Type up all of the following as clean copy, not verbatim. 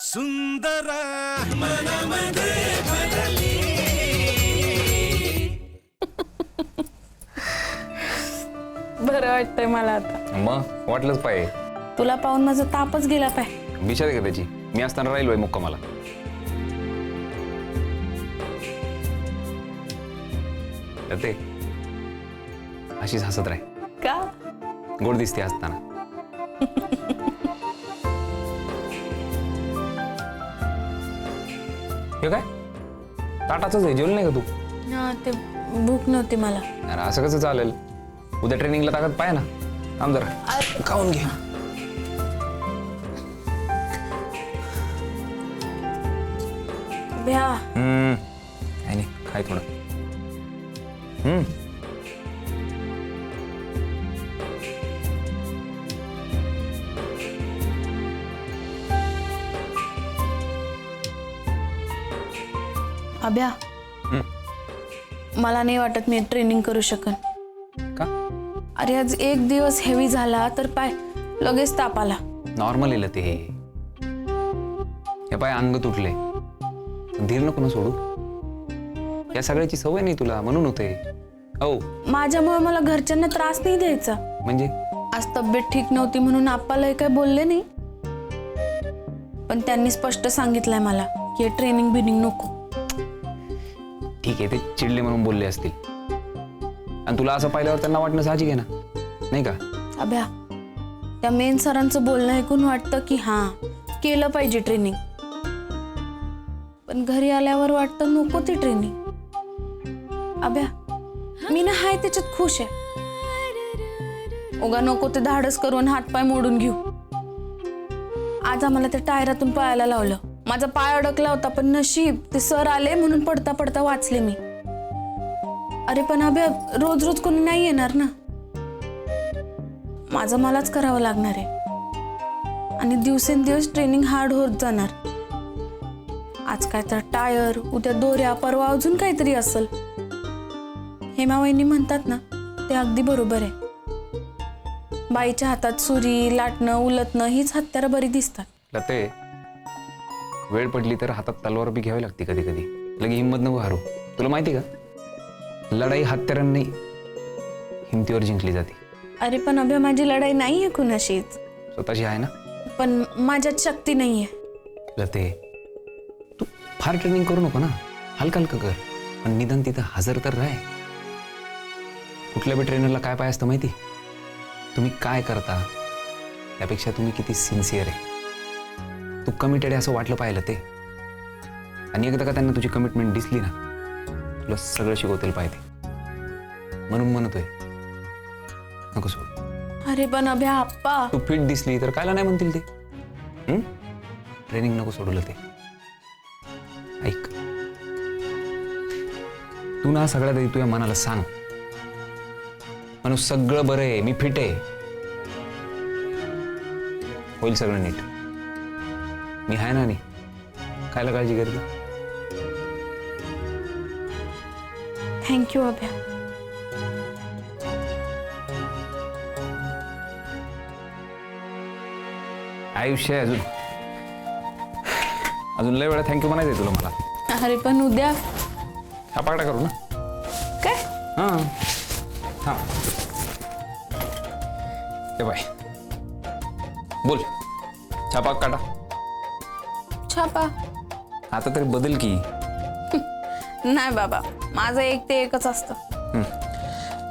सुंदर मनामध्ये भरली. बरं वाटतंय मला आता. मग वाटलंच पाहिजे. तुला पाहून माझा तापच गेला पाय. बिचार आहे का त्याची? मी असताना राहिलोय मुक्कामाला. ते अशीच हसत राह. का? गोड दिसते हसताना. हे काय ताटाच आहे, जेवलं नाही का तू? हा, ते भूक नव्हती मला. अरे असं कसं चालेल? उद्या ट्रेनिंगला ताकद पाय ना. थांब जरा खाऊन घे. भ्या. काय नाही, खाय थोडं. अभ्या, मला नाही वाटत मी ट्रेनिंग करू शकन. का? अरे आज एक दिवस हेवी झाला तर पाय लगेच ताप आला. नॉर्मल येलं ते. हे पाय अंग तुटले. धीर नको ना सोडू. या सगळ्याची सवय नाही तुला, म्हणून होते. हो, माझ्यामुळे मला घरच्यांना त्रास नाही द्यायचा. म्हणजे आज तब्येत ठीक नव्हती म्हणून आप्पाला काय बोलले नाही, पण त्यांनी स्पष्ट सांगितलंय मला की ट्रेनिंग बिनिंग नको. ठीक आहे, ते चिडले म्हणून बोलले असतील. आणि तुला असं पाहिल्यावर त्यांना वाटणं साहजिक आहे ना, नाही का? अभ्या, त्या मेन सरांचं बोलणं ऐकून वाटतं की हा केलं पाहिजे ट्रेनिंग, पण घरी आल्यावर वाटतं नको ती ट्रेनिंग. अभ्या, मी ना हाय त्याच्यात खुश आहे. उगा नको ते धाडस करून हातपाय मोडून घेऊ. आज आम्हाला त्या टायरातून पळायला लावलं. माझा पाय अडकला होता, पण नशीब ते सर आले म्हणून पडता पडता वाचले मी. अरे पण अभ्या, रोज रोज कोणी नाही येणार ना. माझं मलाच करावं लागणार आहे आणि दिवसेंदिवस ट्रेनिंग हार्ड होत जाणार. आज काय तर टायर, उद्या दोऱ्या, परवा अजून काहीतरी असेल. हेमा वहिनी म्हणतात ना, ते अगदी बरोबर आहे. बाईच्या हातात सुरी, लाटणं, उलटणं हीच हत्यारं बरी दिसतात. लते, वेळ पडली तर हातात तलवार बी घ्यावी लागते कधी कधी. लगे हिंमत नको हारू. तुला माहिती का, लढाई हत्यारांनी हिमतीवर जिंकली जाते. अरे पण अभ्या, माझी लढाई नाहीये कुणाशीच. स्वतःची आहे ना. पण माझ्यात शक्ती नाहीये. लते, तू फार ट्रेनिंग करू नको ना. हलका हलका कर, पण निदान तिथं हजर तर राह. कुठल्या बी ट्रेनरला काय पाय असतं माहिती? तुम्ही काय करता त्यापेक्षा तुम्ही किती सिन्सिअर आहे, तू कमिटेड आहे असं वाटलं पाहिलं ते. आणि एकदा का त्यांना तुझी कमिटमेंट दिसली ना, तुला सगळं शिकवतील पाहिजे. म्हणून म्हणतोय, नको सोड. अरे पण अभ्या आप्पा, तू फिट दिसली तर कायला नाही म्हणतील ते. ट्रेनिंग नको सोडलं ते. ऐक, तू ना सगळ्यात आधी तुझ्या मनाला सांग, माणूस सगळं बरं आहे, मी फिट आहे, होईल सगळं नीट, मी आहे ना. नाही कायला काळजी करते. थँक्यू अभ्या. आयुष्य आहे अजून. अजून लय वेळा थँक्यू म्हणायचंय तुला मला. अरे पण उद्या हा पाकडा करू ना. काय? हां हां, ते बाय बोल. छापा काटा. छापा? आता तरी बदल की. नाही बाबा, माझं एक ते एकच असतं.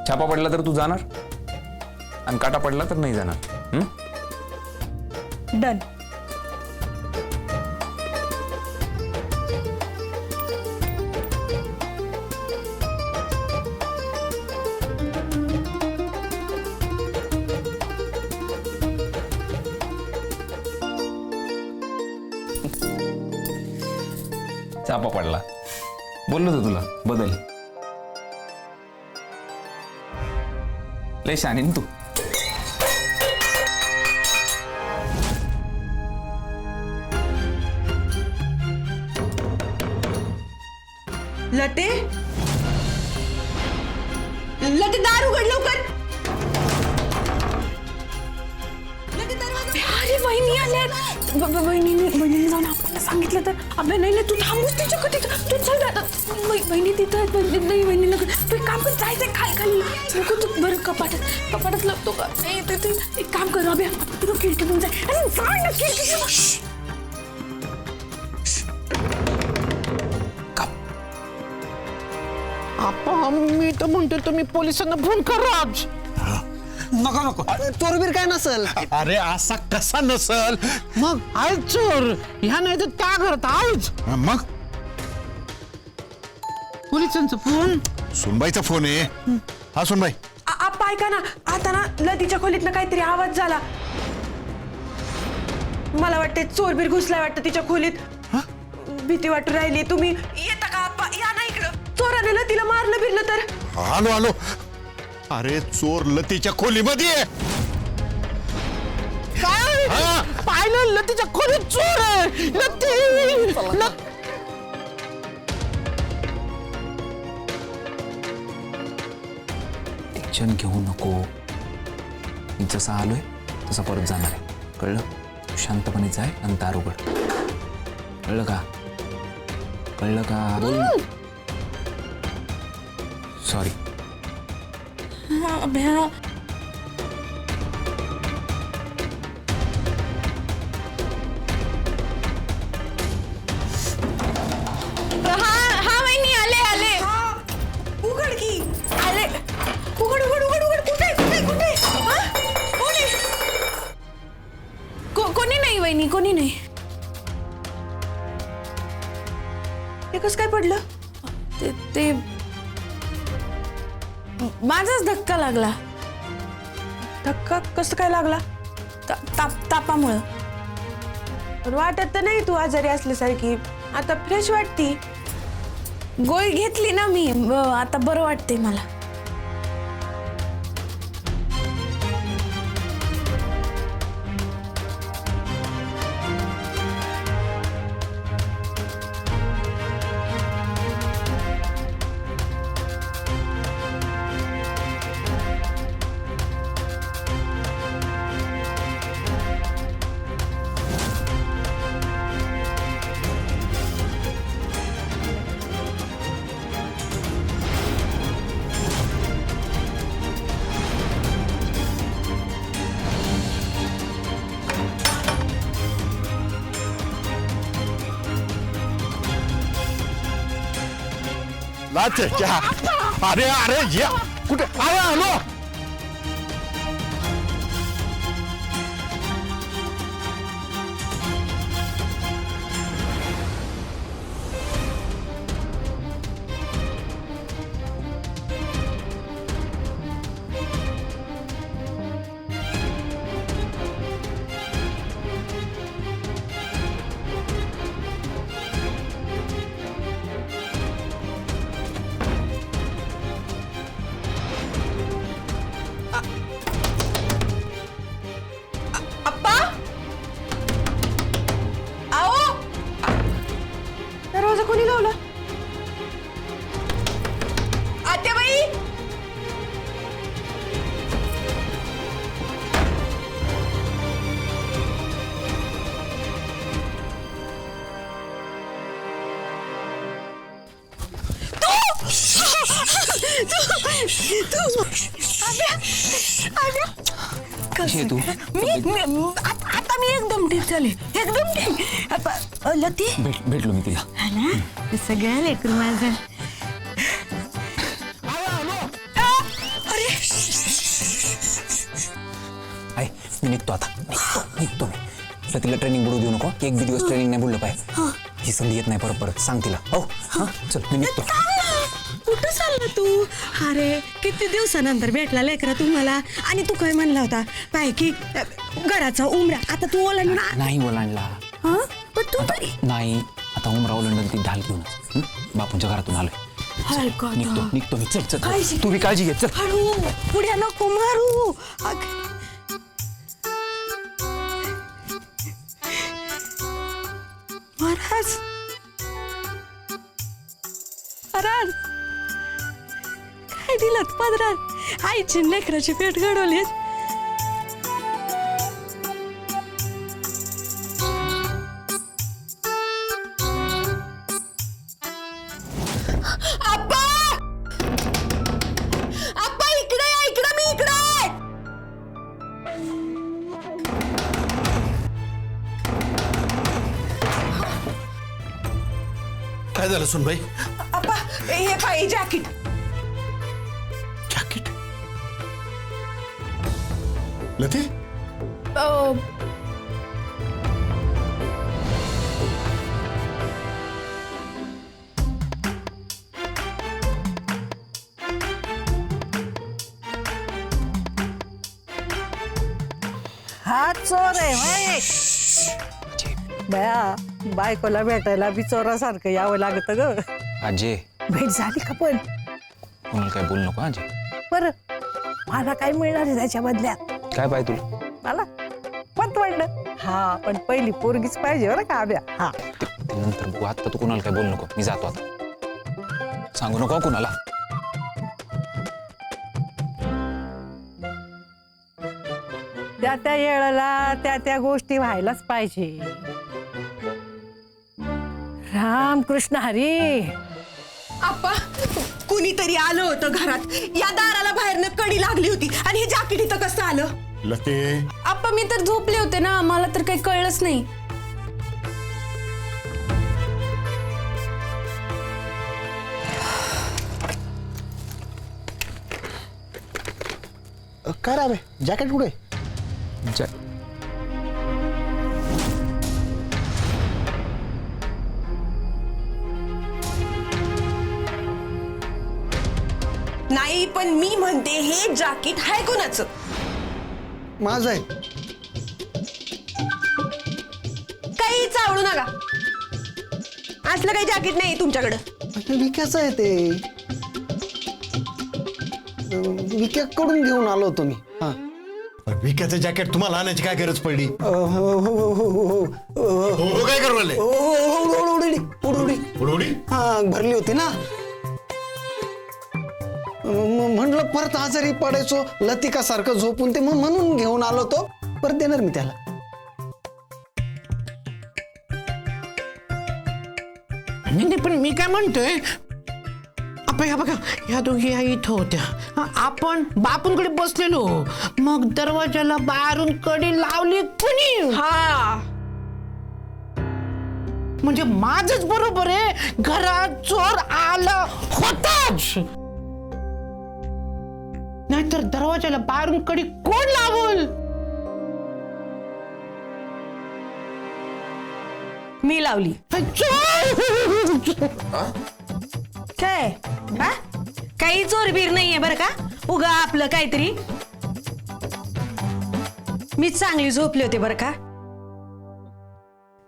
छापा पडला तर तू जाणार आणि काटा पडला तर नाही जाणार. डन. छापा पडला, बोललो होतो तुला बदल. लय शहाणी ना तू. लते, लते दार उघड लवकर. अरे वहिनी आल्या. वहिनी जाऊन आपण अबे नाही तू थांबूस तिच्या कधी तू चल आता वहिनी तिथं आहेत, नाही वहिनी नको तू एक काम कर जायचं खाली नको तू बरं कपाटात लपतो का नाही ते एक काम कर अबे तू खिडकीतून जाय अरे सांग ना खिडकीतून आपा मी तर म्हणतो तुम्ही पोलिसांना फोन करा. नको नको चोरबीर काय नसल. अरे असा कसा नसल. मग आहे चोर ह्या नाही तर त्या घरात आहेच. मग पोलिसांचा फोन. सुनबाईचा फोन आहे. हा सुनबाई. आप्पा ऐका ना आता ना लतीच्या खोलीतनं काहीतरी आवाज झाला. मला वाटते चोरबीर घुसलाय वाटतं तिच्या खोलीत. भीती वाटू राहिली. तुम्ही येता का आप्पा या ना इकडं. चोराने लतीला मारलं बिरलं तर. आलो आलो. अरे चोर लतीच्या खोलीमध्ये आहे. काय पाहिलं लतीच्या खोलीत चोर आहे. लती टेन्शन घेऊ नको. मी जसा आलोय तसा परत जाणार आहे. कळलं? तू शांतपणे जाय आणि दार उघड. कळलं का? कळलं का? बोल. सॉरी. अभ्या हा वहिनी आले उघड की. आले. उघड उघड उघड उघड. कुठे कुठे कुठे हा? कोण आहे? कोणी नाही वहिनी कोणी नाही. हे कसं काय पडलं? ते माझाच धक्का लागला. धक्का कसं काय लागला? तापामुळं. पण वाटत तर नाही तू आजारी असल्यासारखी. आता फ्रेश वाटती. गोळी घेतली ना मी आता बरं वाटते मला. लाच क्या. अरे अरे या कुठे. अरे आलो. आप्पा आओ. दरवाजा कोणी लावला? आत्याबाई. कशी आहे तू? आता मी एकदम ठीक झाले. एकदम ठीक. लती भेटलो मी तिला. हा ना सगळ्या लेकरू माझं. अरे आहे मी निघतो आता. निघतो मी. तर तिला ट्रेनिंग बुडू देऊ नको. एक बी दिवस ट्रेनिंग नाही बुडलं पाहिजे. ही संधी येत नाही परत सांग तिला. हो हा चल मी निघतो. कुठं चालला तू? अरे किती दिवसानंतर भेटला लेकरा तुम्हाला. आणि तू काय म्हणला होता पाय की घराचा उमरा आता तू ओलांडला. नाही ओलांडला. पण तू तरी नाही आता उमरा ओलांडल ती ढाल घेऊनच. बापूंच्या घरातून आलोय. निघतो मी. चल चल तू बी काळजी घे. चल. हळू पुढे नको मारू. महाराज महाराज काय दिलं पदरात? आईची लेकराची पेट घडवली. काय झालं सुनबाई? आप्पा हे पाय जॅकेट. जॅकेट लते हा चोर आहे होय. बया बायकोला भेटायला बी चोरासारखं यावं लागतं ग. अजय भेट झाली का पण? कोणाला काय बोलू नको अजय. बरं मला काय मिळणार आहे त्याच्या बदल्यात? काय पाहिजे तुला? मला पतवडलं. हा पण पहिली पोरगीच पाहिजे बरं का आब्या. हा ते नंतर बघू, आता तू कोणाला काय बोलू नको. मी जातो आता. सांगू नको कोणाला. त्या त्या वेळेला त्या त्या गोष्टी व्हायलाच पाहिजे. राम कृष्ण हरी. आप्पा कुणीतरी आलं होतं घरात. या दाराला बाहेरनं कडी लागली होती आणि हे जॅकेट इथं कसं आलं? लते आप्पा मी तर झोपले होते ना, मला तर काही कळलंच नाही. काय रे जॅकेट कुठे? नाही पण मी म्हणते हे जॅकेट आहे कोणाचं? माझं आहे. काही चावडू नका. असलं काही जॅकेट नाही तुमच्याकडं. विक्याचं आहे ते. विक्याकडून घेऊन आलो होतो मी. हा विक्याचं जॅकेट तुम्हाला आणायची काय गरज पडली? हो हो हो हो हो हो काय करू राहिले? उडवडी हा भरली होती ना. म्हणलं परत आजारी पडायचो लतिका सारखं झोपून ते म्हणून घेऊन आलो तो. परत देणार मी त्याला. नाही पण मी काय म्हणतोय, आपण ह्या बघा ह्या दोघी ह्या इथं होत्या. आपण बापूंकडे बसलेलो, मग दरवाजाला बाहेरून कडी लावली कुणी? हा म्हणजे माझच बरोबर आहे, घरात चोर आला होताच. नाहीतर दरवाजाला बाहेरून कडी कोण लावल? मी लावली. काय हा? काही चोरबीर नाहीये बरं का. उगा आपलं काहीतरी. मी चांगली झोपले होते बरं का.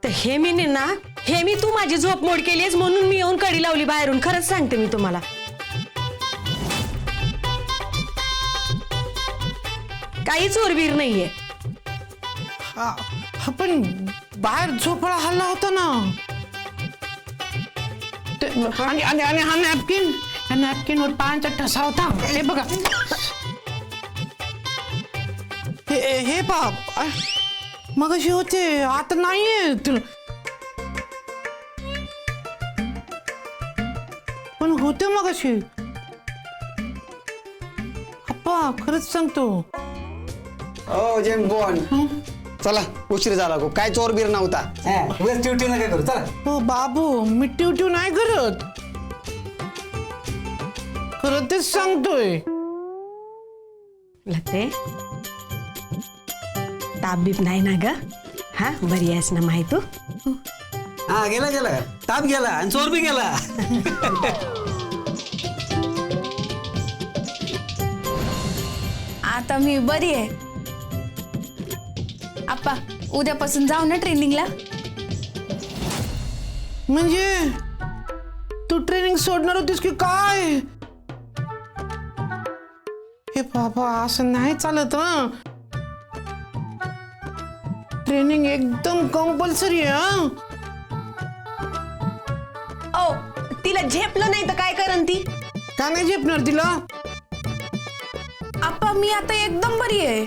तर हे मी ना हे मी तू माझी झोप मोड केलीस म्हणून मी येऊन कडी लावली बाहेरून. खरंच सांगते मी तुम्हाला. काही चोरबीर नाहीये. पण बाहेर झोपळा हल्ला होता ना. आणि आणि आणि हा नॅपकिन, या नॅपकिनवर पायांचा ठसा होता. हे बघा, हे बाप मग अशी होते, आता नाहीये. पण होते मग अशी. अप्पा खरंच सांगतो. ओ जेम्स बॉन्ड चला उशीर झाला गो. काय चोरबीर नव्हता. ड्युटी नका करू चला. हो बाबू मी टिव नाही करत. खरं तेच सांगतोय. लते ताप बीप नाही ना ग? हा बरी आहेस ना माहिती? हा गेला गेला ताप गेला आणि चोर बी गेला. आता मी बरी आहे. आप्पा उद्यापासून जाऊ ना ट्रेनिंगला. म्हणजे तू ट्रेनिंग सोडणार होतीस की काय? हे बाबा असं नाही चालत. ट्रेनिंग एकदम कंपल्सरी आहे. ओ तिला झेपलं नाही तर काय करन ती? का नाही झेपणार तिला? आप्पा मी आता एकदम बरी आहे.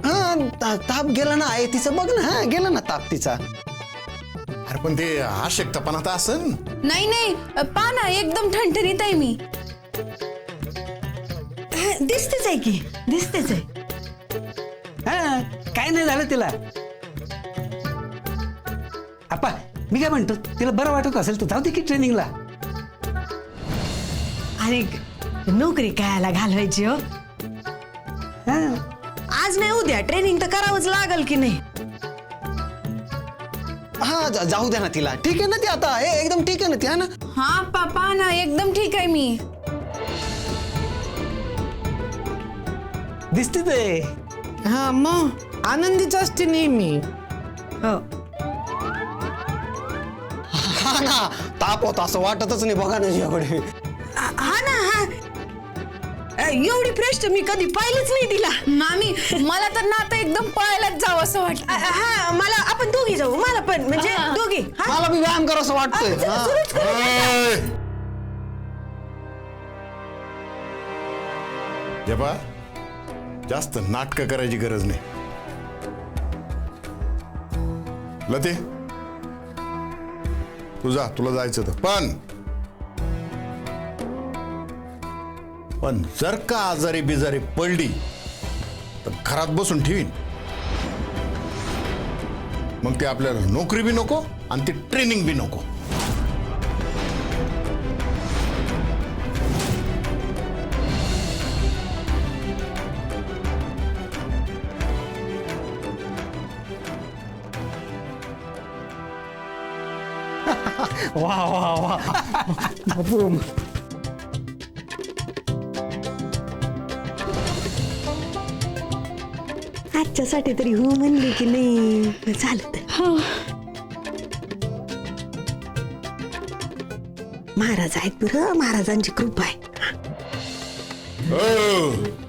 हा ताप गेला ना. आहे तिचं बघ ना. हा गेला ना ताप तिचा. अरे पण ते अशक्तपणा तर असन. नाही नाही पा ना एकदम ठणठणीत आहे मी. दिसतेच आहे की दिसतेच आहे. हा काय नाही झालं तिला. आपा मी काय म्हणतो तिला बरं वाटत असेल तर जाऊ दे की ट्रेनिंगला. अरे नोकरी कायला घालवायची हो. हां. आज नाही उद्या ट्रेनिंग तर करावंच लागल की नाही. हा जाऊ द्या ना तिला. ठीक आहे ना ती आता एकदम ठीक आहे ना ती हा ना. हा पापा ना एकदम ठीक आहे मी. दिसते ते. हा मग आनंदीच असते नेहमी. हो हा ना ताप होता असं वाटतच नाही बघा ना जियाकडे. हा ना हा. एवढी प्रेस्ट मी कधी पाहिलंच नाही तिला. मामी मला तर ना आता एकदम पळायलाच जावं असं वाटतं. हा मला आपण दोघी जाऊ. मला पण म्हणजे हा. दोघी. हा? मला बी व्यायाम करा असं वाटतंय. हा. सुरूच करू. ओय! हे पहा, जास्त नाटकं करायची गरज नाही. लते तुझा तुला जायचं तर पण जर का आजारी बिजारी पडली तर घरात बसून ठेवीन. मग ते आपल्याला नोकरी बी नको आणि ती ट्रेनिंग बी नको. वा वा वा. आजच्यासाठी तरी हो म्हणली की नाही चालत. महाराज आहेत बरं. महाराजांची कृपा आहे. हो.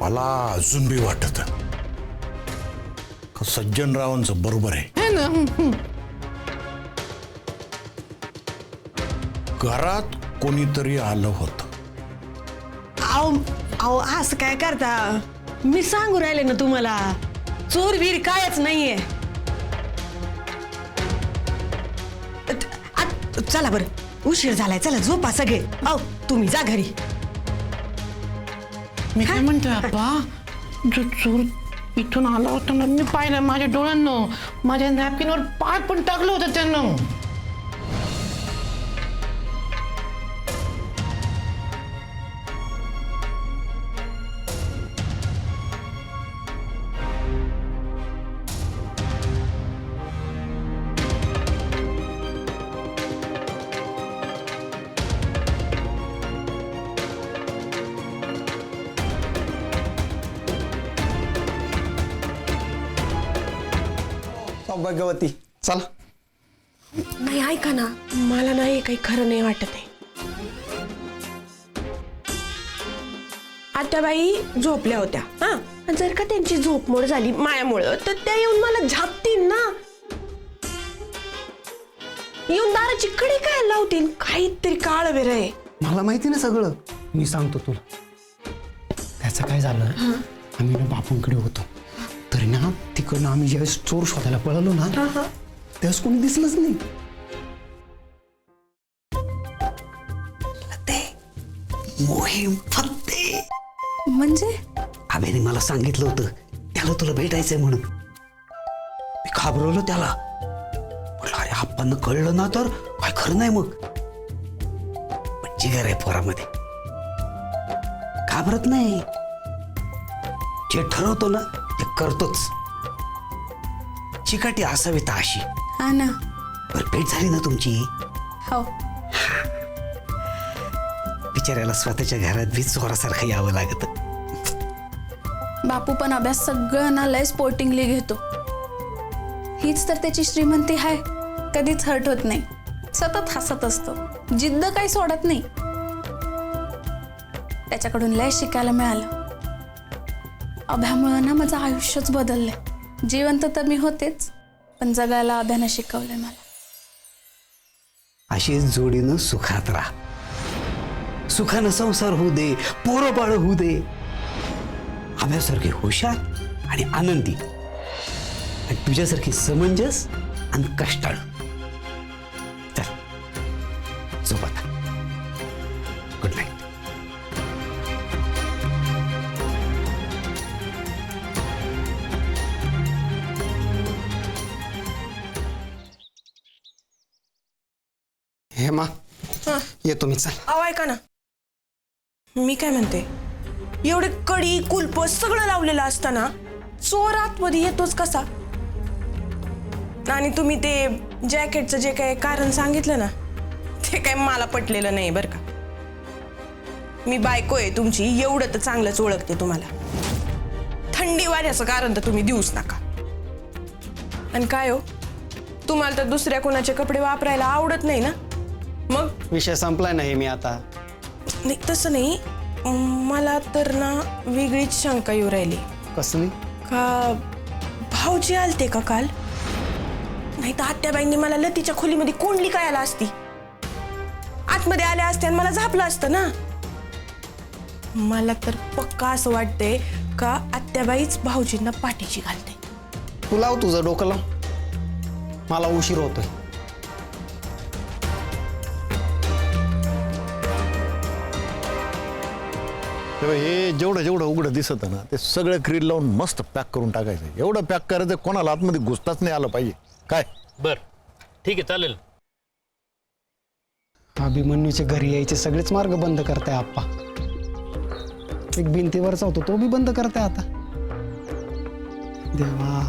मला अजून बी वाटत का सज्जनरावांचं बरोबर आहे. है ना. घरात कोणीतरी आलं होतं. अहो अहो असं काय करता. मी सांगू राहिले ना तुम्हाला. चोर वीर कायच नाहीये. चला बरं उशीर झालाय. चला झोपा सगळे. अहो तुम्ही जा घरी. मी काय म्हणतोय आप्पा, जो चोर इथून आला होता ना मी पाहिलं माझ्या डोळ्यांना. माझ्या नॅपकिनवर पाय पण टाकलं होतं त्यानं. भाग्यवती चला. नाही ऐका ना. मला नाही काही खरं नाही वाटत आहे. आत्याबाई झोपल्या होत्या. हा जर का त्यांची झोपमोड झाली मायामुळं तर त्या येऊन मला झापतील ना. येऊन दाराची कडी काय लावतील. काहीतरी काळ वेळ आहे. मला माहिती ना सगळं. मी सांगतो तुला. त्याचं काय झालं आम्ही ना बापूंकडे होतो तरी ना तिकडनं आम्ही ज्यावेळेस चोर शोधायला पळालो ना त्यावेळेस कोणी दिसलंच नाही. मोहीम फत्ते म्हणजे आबेने मला सांगितलं होतं त्याला तुला भेटायचंय म्हणून. मी घाबरवलं त्याला. म्हटलं अरे आप्पांना कळलं ना तर काय खरं नाही. मग पण जिगर आहे पोरामध्ये. घाबरत नाही. जे ठरवतो ना ते करतोच. चिकाटी असावी तर अशी. हा ना. बरं भेट झाली ना तुमची. हो बिचाऱ्याला स्वतःच्या घरात बी चोरासारखं यावं लागत. बापू पण अभ्यास सगळ्यांना लय स्पोर्टिंगली घेतो. हीच तर त्याची श्रीमंती आहे. कधीच हर्ट होत नाही. सतत हसत असतो. जिद्द काही सोडत नाही. त्याच्याकडून लय शिकायला मिळालं. अभ्यामुळं ना माझं आयुष्यच बदललंय. जिवंत तर मी होतेच पण जगायला अभ्यानं शिकवलंय मला. अशी जोडीनं सुखात राहा. सुखानं संसार होऊ दे. पोरं बाळ होऊ दे. आम्यासारखी हुशार आणि आनंदी आणि तुझ्यासारखी समंजस आणि कष्टाळू. चल झोप आता. Good night. हेमा येतो मी, चल. अहो ऐका ना, मी काय म्हणते, एवढे कडी कुलप सगळं लावलेलं असताना चोर आतमध्ये येतोच कसा? आणि तुम्ही ते जॅकेटचं जे काय कारण सांगितलं ना, ते काय मला पटलेलं नाही बरं का. मी बायको आहे तुमची, एवढं तर चांगलंच ओळखते तुम्हाला. थंडी वाऱ्याचं कारण तर तुम्ही देऊच नका. आणि काय हो, तुम्हाला तर दुसऱ्या कोणाचे कपडे वापरायला आवडत नाही ना? मग विषय संपलाय ना हे मी आता. नाही तसं नाही, मला तर ना वेगळीच शंका येऊ राहिली. कसली? का भाऊजी आलते का काल? नाही तर आत्याबाईंनी मला लतीच्या खोलीमध्ये कोंडली काय आला असती, आतमध्ये आल्या असते आणि मला झापलं असतं ना. मला तर पक्का असं वाटतंय का आत्याबाईच भाऊजींना पाठीची घालते. तू लाव तुझं डोकं लाव, मला उशीर होतोय. तेव्हा हे जेवढं जेवढं उघडं दिसत ना ते सगळं क्रीड लावून मस्त पॅक करून टाकायचं. एवढं पॅक करायचं कोणाला आतमध्ये घुसताच नाही आलं पाहिजे. काय बर ठीक आहे चालेल. अभिमन्यूचे घरी यायचे सगळेच मार्ग बंद करताय आप्पा. एक भिंतीवरचा होतो तो बी बंद करताय आता. देवा.